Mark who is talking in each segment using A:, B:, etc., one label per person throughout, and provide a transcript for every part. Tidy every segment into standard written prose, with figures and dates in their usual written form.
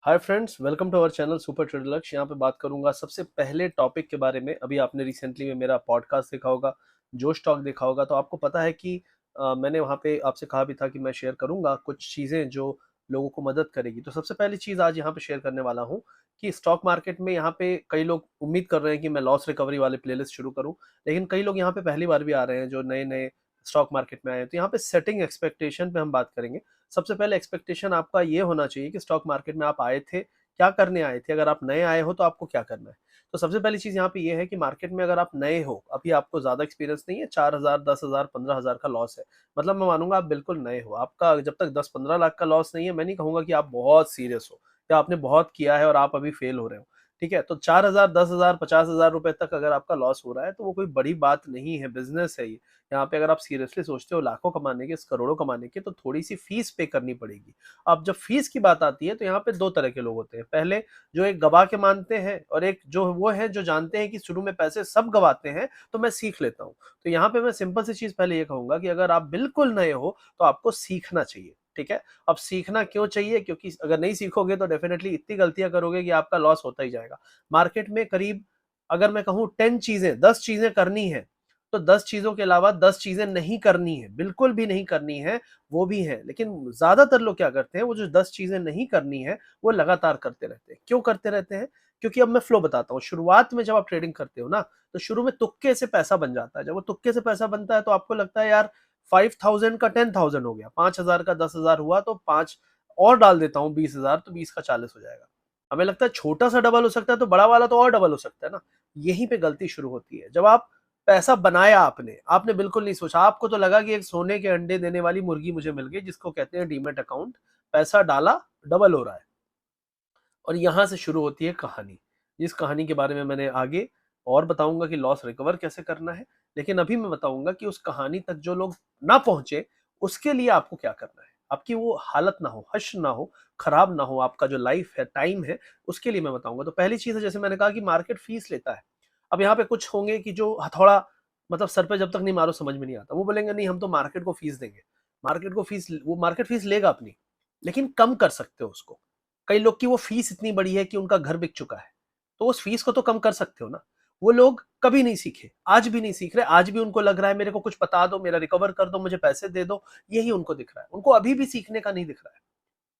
A: Hi friends, welcome to our channel super trader Lakshya. यहाँ पे बात करूंगा सबसे पहले टॉपिक के बारे में। अभी आपने रिसेंटली में मेरा पॉडकास्ट देखा होगा, जो स्टॉक देखा होगा, तो आपको पता है कि मैंने वहाँ पे आपसे कहा भी था कि मैं शेयर करूंगा कुछ चीज़ें जो लोगों को मदद करेगी। तो सबसे पहली चीज़ आज यहाँ पे शेयर करने वाला हूँ कि स्टॉक मार्केट में यहाँ पे कई लोग उम्मीद कर रहे हैं कि मैं लॉस रिकवरी वाले प्लेलिस्ट शुरू करूँ, लेकिन कई लोग यहाँ पे पहली बार भी आ रहे हैं जो नए नए स्टॉक मार्केट में आए हैं। तो यहाँ पे सेटिंग एक्सपेक्टेशन पे हम बात करेंगे। सबसे पहले एक्सपेक्टेशन आपका ये होना चाहिए कि स्टॉक मार्केट में आप आए थे, क्या करने आए थे। अगर आप नए आए हो तो आपको क्या करना है। तो सबसे पहली चीज यहाँ पे ये है कि मार्केट में अगर आप नए हो, अभी आपको ज्यादा एक्सपीरियंस नहीं है, 4,000 10,000 15,000 का लॉस है, मतलब मैं मानूंगा आप बिल्कुल नए हो। आपका जब तक 10-15 लाख का लॉस नहीं है, मैं नहीं कहूंगा कि आप बहुत सीरियस हो या आपने बहुत किया है और आप अभी फेल हो रहे हो। ठीक है, तो 4,000 10,000 50,000 रुपए तक अगर आपका लॉस हो रहा है तो वो कोई बड़ी बात नहीं है, बिजनेस है ये। यहाँ पे अगर आप सीरियसली सोचते हो लाखों कमाने के, करोड़ों कमाने के, तो थोड़ी सी फीस पे करनी पड़ेगी। अब जब फीस की बात आती है तो यहाँ पे दो तरह के लोग होते हैं। पहले जो एक गवा के मानते हैं, और एक जो वो है जो जानते हैं कि शुरू में पैसे सब गवाते हैं, तो मैं सीख लेता हूँ। तो यहाँ पे मैं सिंपल सी चीज पहले ये कहूंगा कि अगर आप बिल्कुल नए हो तो आपको सीखना चाहिए। ठीक है, अब सीखना क्यों चाहिए? क्योंकि अगर नहीं सीखोगे तो डेफिनेटली इतनी गलतियां करोगे कि आपका लॉस होता ही जाएगा। मार्केट में करीब, अगर मैं कहूँ 10 चीजें करनी है, तो 10 चीजों के अलावा 10 चीजें नहीं करनी है, बिल्कुल भी नहीं करनी है, वो भी है। लेकिन ज्यादातर लोग क्या करते हैं, वो जो 10 चीजें नहीं करनी है वो लगातार करते रहते हैं। क्यों करते रहते हैं? क्योंकि अब मैं फ्लो बताता हूँ। शुरुआत में जब आप ट्रेडिंग करते हो ना, तो शुरू में तुक्के से पैसा बन जाता है। जब वो तुक्के से पैसा बनता है तो आपको लगता है यार 5,000 का 10,000 हो गया, 5,000 का 10,000 हुआ, तो 5 और डाल देता हूँ, 20,000, तो 20 का 40 हो जाएगा। हमें लगता है छोटा सा डबल हो सकता है, तो बड़ा वाला तो और डबल हो सकता है ना। यहीं पे गलती शुरू होती है। जब आप पैसा बनाया, आपने आपने बिल्कुल नहीं सोचा, आपको तो लगा कि एक सोने के अंडे देने वाली मुर्गी मुझे मिल गई, जिसको कहते हैं डीमेट अकाउंट। पैसा डाला, डबल हो रहा है। और यहां से शुरू होती है कहानी, जिस कहानी के बारे में मैंने आगे और बताऊंगा कि लॉस रिकवर कैसे करना है। लेकिन अभी मैं बताऊंगा कि उस कहानी तक जो लोग ना पहुंचे, उसके लिए आपको क्या करना है। आपकी वो हालत ना हो, हश ना हो, खराब ना हो, आपका जो लाइफ है, टाइम है, उसके लिए मैं बताऊंगा। तो पहली चीज है, जैसे मैंने कहा कि मार्केट फीस लेता है। अब यहाँ पे कुछ होंगे कि जो हथौड़ा, मतलब सर पे जब तक नहीं मारो समझ में नहीं आता, वो बोलेंगे नहीं हम तो मार्केट को फीस देंगे। मार्केट को फीस, वो मार्केट फीस लेगा अपनी, लेकिन कम कर सकते हो उसको। कई लोग की वो फीस इतनी बड़ी है कि उनका घर बिक चुका है, तो उस फीस को तो कम कर सकते हो ना। वो लोग कभी नहीं सीखे, आज भी नहीं सीख रहे, आज भी उनको लग रहा है मेरे को कुछ बता दो, मेरा रिकवर कर दो, मुझे पैसे दे दो। यही उनको दिख रहा है, उनको अभी भी सीखने का नहीं दिख रहा है।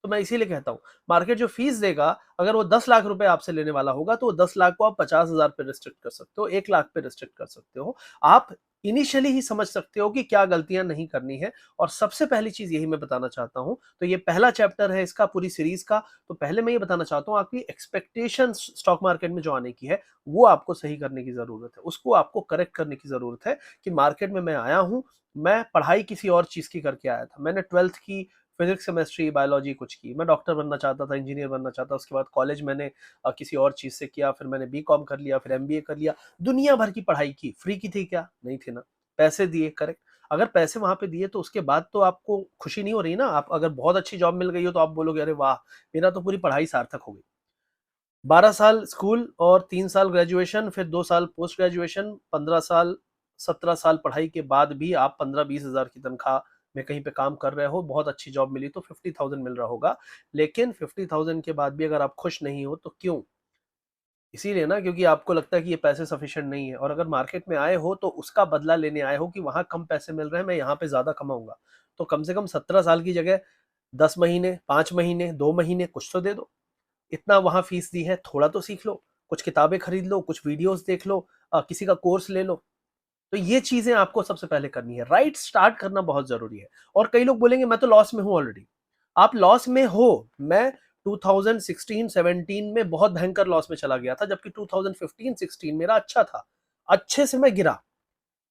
A: तो मैं इसीलिए कहता हूँ, मार्केट जो फीस देगा, अगर वो 10 लाख रुपए आपसे लेने वाला होगा, तो वो 10 लाख को आप 50,000 पे रिस्ट्रिक्ट कर सकते हो, 1 लाख पे रिस्ट्रिक्ट कर सकते हो। आप इनिशियली ही समझ सकते हो कि क्या गलतियां नहीं करनी है। और सबसे पहली चीज यही मैं बताना चाहता हूं। तो ये पहला चैप्टर है इसका, पूरी सीरीज का। तो पहले मैं ये बताना चाहता हूं, आपकी एक्सपेक्टेशन स्टॉक मार्केट में जो आने की है, वो आपको सही करने की जरूरत है, उसको आपको करेक्ट करने की जरूरत है। कि मार्केट में मैं आया हूं, मैं पढ़ाई किसी और चीज की करके आया था। मैंने 12th की, फिजिक्स केमिस्ट्री बायोलॉजी कुछ की। मैं डॉक्टर बनना चाहता था, इंजीनियर बनना चाहता। उसके बाद कॉलेज मैंने किसी और चीज से किया, फिर मैंने बीकॉम कर लिया, फिर एमबीए कर लिया। दुनिया भर की पढ़ाई की, फ्री की थी क्या? नहीं थी ना। पैसे दिए, करेक्ट। अगर पैसे वहां पे दिए तो उसके बाद तो आपको खुशी नहीं हो रही ना। आप अगर बहुत अच्छी जॉब मिल गई हो तो आप बोलोगे अरे वाह, मेरा तो पूरी पढ़ाई सार्थक हो गई। 12 साल स्कूल और 3 साल ग्रेजुएशन, फिर 2 साल पोस्ट ग्रेजुएशन, 15 साल, 17 साल पढ़ाई के बाद भी आप 15-20 हजार की तनख्वाह में कहीं पे काम कर रहे हो। बहुत अच्छी जॉब मिली तो 50,000 मिल रहा होगा। लेकिन 50,000 के बाद भी अगर आप खुश नहीं हो तो क्यों? इसीलिए ना, क्योंकि आपको लगता है कि ये पैसे सफिशिएंट नहीं है। और अगर मार्केट में आए हो तो उसका बदला लेने आए हो कि वहां कम पैसे मिल रहे हैं, मैं यहाँ पे ज्यादा कमाऊंगा। तो कम से कम 17 साल की जगह 10 महीने, 5 महीने, 2 महीने कुछ तो दे दो। इतना वहां फीस दी है, थोड़ा तो सीख लो, कुछ किताबें खरीद लो, कुछ वीडियोस देख लो, किसी का कोर्स ले लो। तो ये चीजें आपको सबसे पहले करनी है। राइट स्टार्ट करना बहुत जरूरी है। और कई लोग बोलेंगे मैं तो लॉस में हूं ऑलरेडी। आप लॉस में हो। मैं 2016-17 में बहुत भयंकर लॉस में चला गया था, जबकि 2015-16 मेरा अच्छा था। अच्छे से मैं गिरा।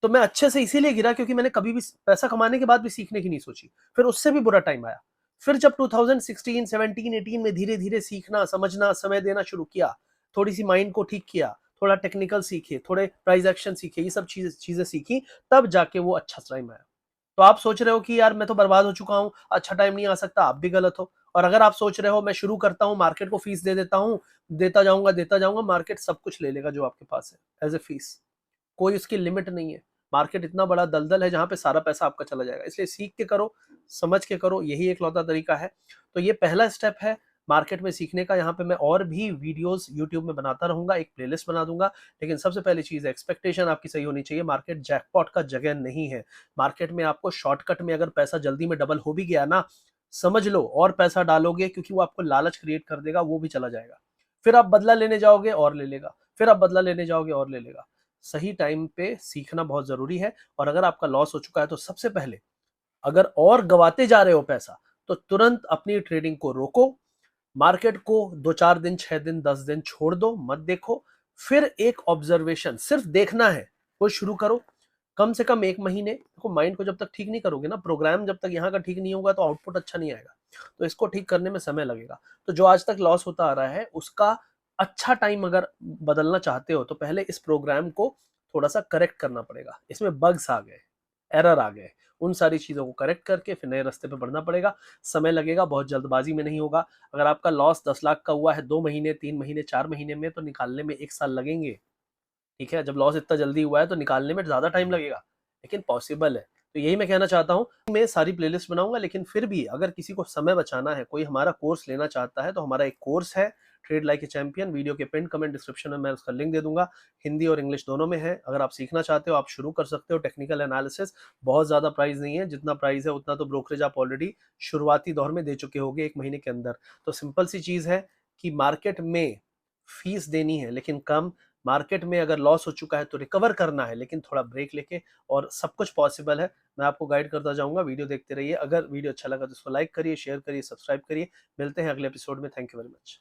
A: तो मैं अच्छे से इसीलिए गिरा क्योंकि मैंने कभी भी पैसा कमाने के बाद भी सीखने की नहीं सोची। फिर उससे भी बुरा टाइम आया। फिर जब 2016, 17, 18 में धीरे धीरे सीखना, समझना, समय देना शुरू किया, थोड़ी सी माइंड को ठीक किया, थोड़ा टेक्निकल सीखे, थोड़े प्राइस एक्शन सीखे, ये सब चीजें सीखी, तब जाके वो अच्छा टाइम आया। तो आप सोच रहे हो कि यार मैं तो बर्बाद हो चुका हूँ, अच्छा टाइम नहीं आ सकता, आप भी गलत हो। और अगर आप सोच रहे हो मैं शुरू करता हूँ, मार्केट को फीस दे देता हूँ, देता जाऊंगा, मार्केट सब कुछ ले लेगा जो आपके पास है एज ए फीस। कोई उसकी लिमिट नहीं है। मार्केट इतना बड़ा दलदल है जहां पे सारा पैसा आपका चला जाएगा। इसलिए सीख के करो, समझ के करो, यही एक लौता तरीका है। तो ये पहला स्टेप है। मार्केट में सीखने का यहाँ पे मैं और भी वीडियोस यूट्यूब में बनाता रहूंगा, एक प्लेलिस्ट बना दूंगा। लेकिन सबसे पहली चीज है, एक्सपेक्टेशन आपकी सही होनी चाहिए। मार्केट जैकपॉट का जगह नहीं है। मार्केट में आपको शॉर्टकट में अगर पैसा जल्दी में डबल हो भी गया ना, समझ लो और पैसा डालोगे, क्योंकि वो आपको लालच क्रिएट कर देगा, वो भी चला जाएगा। फिर आप बदला लेने जाओगे और ले लेगा, फिर आप बदला लेने जाओगे और ले लेगा। सही टाइम पे सीखना बहुत जरूरी है। और अगर आपका लॉस हो चुका है तो सबसे पहले, अगर और गवाते जा रहे हो पैसा, तो तुरंत अपनी ट्रेडिंग को रोको। मार्केट को 2-4 दिन, 6 दिन, 10 दिन छोड़ दो, मत देखो। फिर एक ऑब्जर्वेशन, सिर्फ देखना है, वो शुरू करो। कम से कम 1 महीने। देखो, माइंड को जब तक ठीक नहीं करोगे ना, प्रोग्राम जब तक यहाँ का ठीक नहीं होगा तो आउटपुट अच्छा नहीं आएगा। तो इसको ठीक करने में समय लगेगा। तो जो आज तक लॉस होता आ रहा है, उसका अच्छा टाइम अगर बदलना चाहते हो तो पहले इस प्रोग्राम को थोड़ा सा करेक्ट करना पड़ेगा। इसमें बग्स आ गए, एरर आ गए, उन सारी चीजों को करेक्ट करके फिर नए रास्ते पे बढ़ना पड़ेगा। समय लगेगा, बहुत जल्दबाजी में नहीं होगा। अगर आपका लॉस 10 लाख का हुआ है 2 महीने, 3 महीने, 4 महीने में, तो निकालने में 1 साल लगेंगे। ठीक है, जब लॉस इतना जल्दी हुआ है तो निकालने में ज्यादा टाइम लगेगा, लेकिन पॉसिबल है। तो यही मैं कहना चाहता हूँ। मैं सारी प्लेलिस्ट बनाऊंगा, लेकिन फिर भी अगर किसी को समय बचाना है, कोई हमारा कोर्स लेना चाहता है, तो हमारा एक कोर्स है, trade like a champion. Video के पिन कमेंट डिस्क्रिप्शन में मैं उसका लिंक दे दूंगा। हिंदी और इंग्लिश दोनों में है। अगर आप सीखना चाहते हो, आप शुरू कर सकते हो। टेक्निकल एनालिसिस, बहुत ज्यादा प्राइस नहीं है। जितना प्राइस है उतना तो ब्रोकरेज आप ऑलरेडी शुरुआती दौर में दे चुके होगे 1 महीने के अंदर। तो सिंपल सी चीज है कि मार्केट में फीस देनी है, लेकिन कम। मार्केट में अगर लॉस हो चुका है तो रिकवर करना है, लेकिन थोड़ा ब्रेक लेके। और सब कुछ पॉसिबल है। मैं आपको गाइड करता जाऊंगा। वीडियो देखते रहिए। अगर वीडियो अच्छा लगा तो इसको लाइक करिए, शेयर करिए, सब्सक्राइब करिए। मिलते हैं अगले एपिसोड में। Thank you very much.